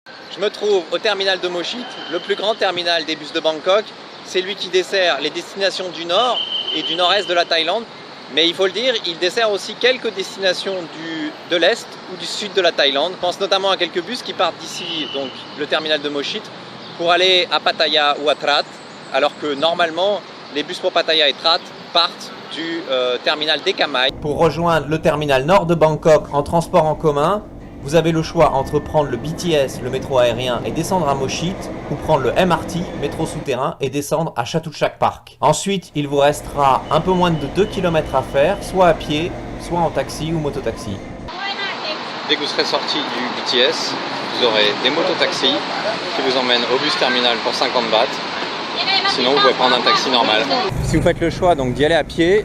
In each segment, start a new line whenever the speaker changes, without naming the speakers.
Je me trouve au terminal de Mochit, le plus grand terminal des bus de Bangkok. C'est lui qui dessert les destinations du nord et du nord-est de la Thaïlande. Mais il faut le dire, il dessert aussi quelques destinations de l'est ou du sud de la Thaïlande. Je pense notamment à quelques bus qui partent d'ici, donc le terminal de Mochit, pour aller à Pattaya ou à Trat, alors que normalement, les bus pour Pattaya et Trat partent du terminal d'Ekka Mai. Pour rejoindre le terminal nord de Bangkok en transport en commun, vous avez le choix entre prendre le BTS, le métro aérien, et descendre à Mochit, ou prendre le MRT, métro souterrain, et descendre à Chatuchak Park. Ensuite, il vous restera un peu moins de 2 km à faire, soit à pied, soit en taxi ou mototaxi. Dès que vous serez sorti du BTS, vous aurez des mototaxis qui vous emmènent au bus terminal pour 50 bahts. Sinon, vous pouvez prendre un taxi normal. Si vous faites le choix donc d'y aller à pied,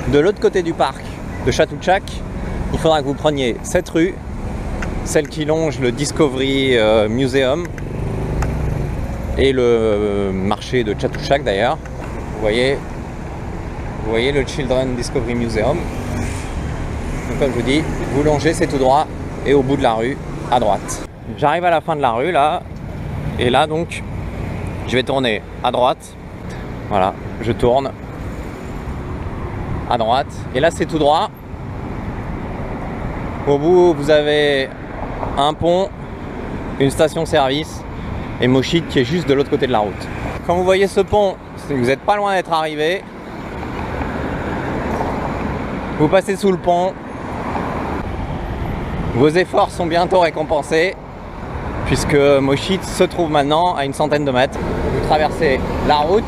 de l'autre côté du parc de Chatuchak, il faudra que vous preniez cette rue, celle qui longe le Discovery Museum et le marché de Chatuchak d'ailleurs. Vous voyez le Children Discovery Museum. Donc comme je vous dis, vous longez, c'est tout droit et au bout de la rue, à droite. J'arrive à la fin de la rue là, et là donc, je vais tourner à droite. Voilà, je tourne à droite et là c'est tout droit. Au bout, vous avez un pont, une station-service et Mochit qui est juste de l'autre côté de la route. Quand vous voyez ce pont, vous n'êtes pas loin d'être arrivé. Vous passez sous le pont. Vos efforts sont bientôt récompensés puisque Mochit se trouve maintenant à une centaine de mètres. Vous traversez la route.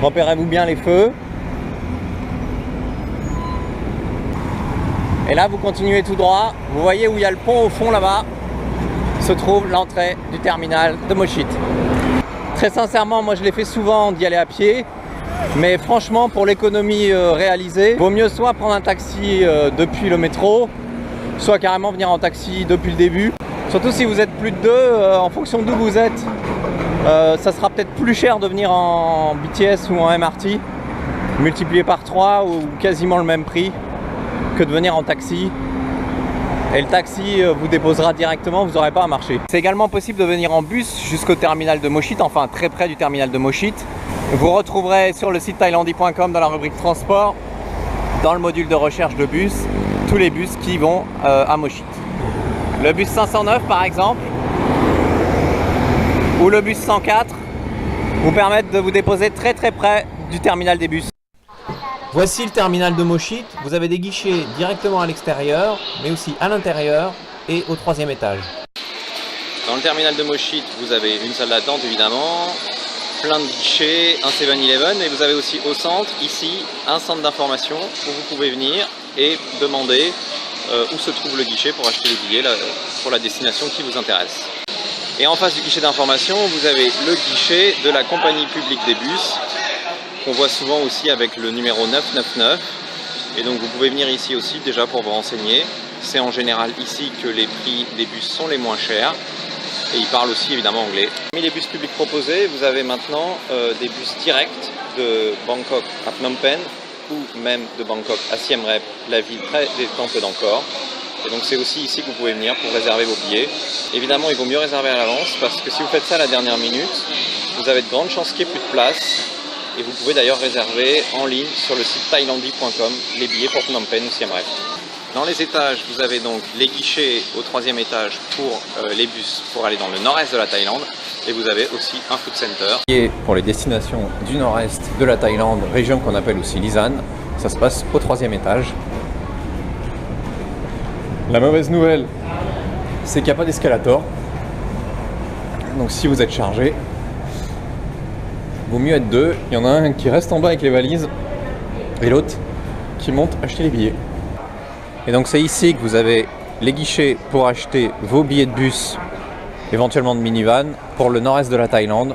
Repérez-vous bien les feux. Et là, vous continuez tout droit. Vous voyez où il y a le pont au fond là-bas, se trouve l'entrée du terminal de Mochit. Très sincèrement, moi je l'ai fait souvent d'y aller à pied. Mais franchement, pour l'économie réalisée, vaut mieux soit prendre un taxi depuis le métro, soit carrément venir en taxi depuis le début. Surtout si vous êtes plus de deux, en fonction d'où vous êtes, ça sera peut-être plus cher de venir en BTS ou en MRT, multiplié par 3 ou quasiment le même prix que de venir en taxi. Et le taxi vous déposera directement, vous n'aurez pas à marcher. C'est également possible de venir en bus jusqu'au terminal de Mochit, enfin très près du terminal de Mochit. Vous retrouverez sur le site thailandi.com dans la rubrique transport, dans le module de recherche de bus, tous les bus qui vont à Mochit. Le bus 509 par exemple, ou le bus 104 vous permettent de vous déposer très près du terminal des bus. Voici le terminal de Mochit. Vous avez des guichets directement à l'extérieur, mais aussi à l'intérieur et au 3e étage. Dans le terminal de Mochit, vous avez une salle d'attente évidemment, plein de guichets, un 7-Eleven, et vous avez aussi au centre, ici, un centre d'information où vous pouvez venir et demander où se trouve le guichet pour acheter les billets pour la destination qui vous intéresse. Et en face du guichet d'information, vous avez le guichet de la compagnie publique des bus, qu'on voit souvent aussi avec le numéro 999. Et donc vous pouvez venir ici aussi déjà pour vous renseigner. C'est en général ici que les prix des bus sont les moins chers. Et ils parlent aussi évidemment anglais. Parmi les bus publics proposés, vous avez maintenant des bus directs de Bangkok à Phnom Penh ou même de Bangkok à Siem Reap, la ville près des temples d'Angkor. Et donc c'est aussi ici que vous pouvez venir pour réserver vos billets. Évidemment, il vaut mieux réserver à l'avance parce que si vous faites ça à la dernière minute, vous avez de grandes chances qu'il n'y ait plus de place. Et vous pouvez d'ailleurs réserver en ligne sur le site thailandi.com les billets pour Phnom Penh ou Siem Reap. Dans les étages, vous avez donc les guichets au 3e étage pour les bus pour aller dans le nord-est de la Thaïlande. Et vous avez aussi un food center. Et pour les destinations du nord-est de la Thaïlande, région qu'on appelle aussi Lisan, ça se passe au 3e étage. La mauvaise nouvelle, c'est qu'il n'y a pas d'escalator. Donc si vous êtes chargé, vaut mieux être deux. Il y en a un qui reste en bas avec les valises et l'autre qui monte acheter les billets. Et donc c'est ici que vous avez les guichets pour acheter vos billets de bus, éventuellement de minivan, pour le nord-est de la Thaïlande.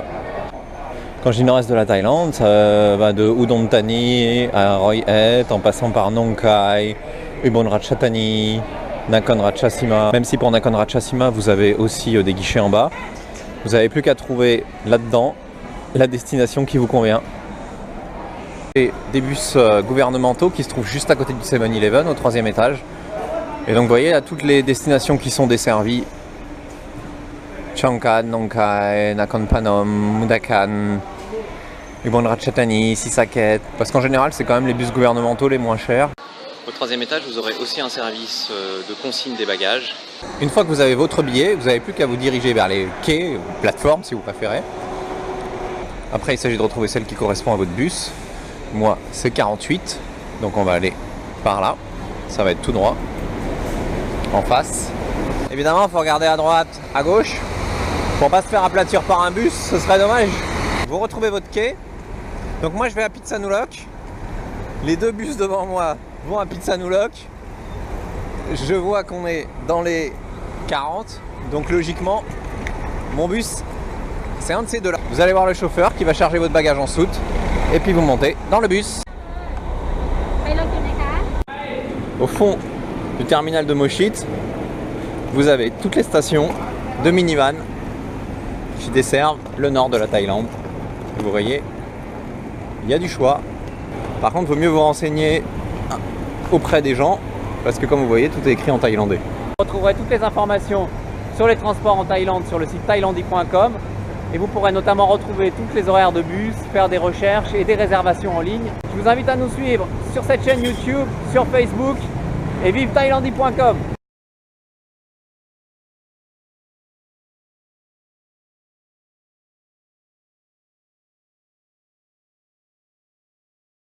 Quand je dis nord-est de la Thaïlande, ça va de Udon Thani à Roi Et, en passant par Nong Khai, Ubon Ratchathani, Nakhon Ratchasima. Même si pour Nakhon Ratchasima vous avez aussi des guichets en bas, vous n'avez plus qu'à trouver là-dedans la destination qui vous convient. Et des bus gouvernementaux qui se trouvent juste à côté du 7-Eleven au 3e étage.
Et donc vous voyez là toutes les destinations qui sont desservies. Chiang Mai, Nong Khai, Nakhon Phanom, Mudakhan, Ubon Ratchathani, Sisaket. Parce qu'en général c'est quand même les bus gouvernementaux les moins chers.
Au 3e étage, vous aurez aussi un service de consigne des bagages.
Une fois que vous avez votre billet, vous n'avez plus qu'à vous diriger vers les quais, ou plateformes si vous préférez. Après il s'agit de retrouver celle qui correspond à votre bus. Moi c'est 48, donc on va aller par là. Ça va être tout droit, en face. Évidemment il faut regarder à droite, à gauche. Pour pas se faire aplatir par un bus, ce serait dommage. Vous retrouvez votre quai. Donc moi je vais à Phitsanulok. Les deux bus devant moi vont à Phitsanulok. Je vois qu'on est dans les 40. Donc logiquement, mon bus, c'est un de ces deux-là. Vous allez voir le chauffeur qui va charger votre bagage en soute. Et puis vous montez dans le bus. Au fond du terminal de Mochit, vous avez toutes les stations de minivan qui desservent le nord de la Thaïlande. Et vous voyez, il y a du choix. Par contre, il vaut mieux vous renseigner auprès des gens parce que comme vous voyez, tout est écrit en thaïlandais. Vous retrouverez toutes les informations sur les transports en Thaïlande sur le site thailandi.com et vous pourrez notamment retrouver toutes les horaires de bus, faire des recherches et des réservations en ligne. Je vous invite à nous suivre sur cette chaîne YouTube, sur Facebook et vive thailandi.com.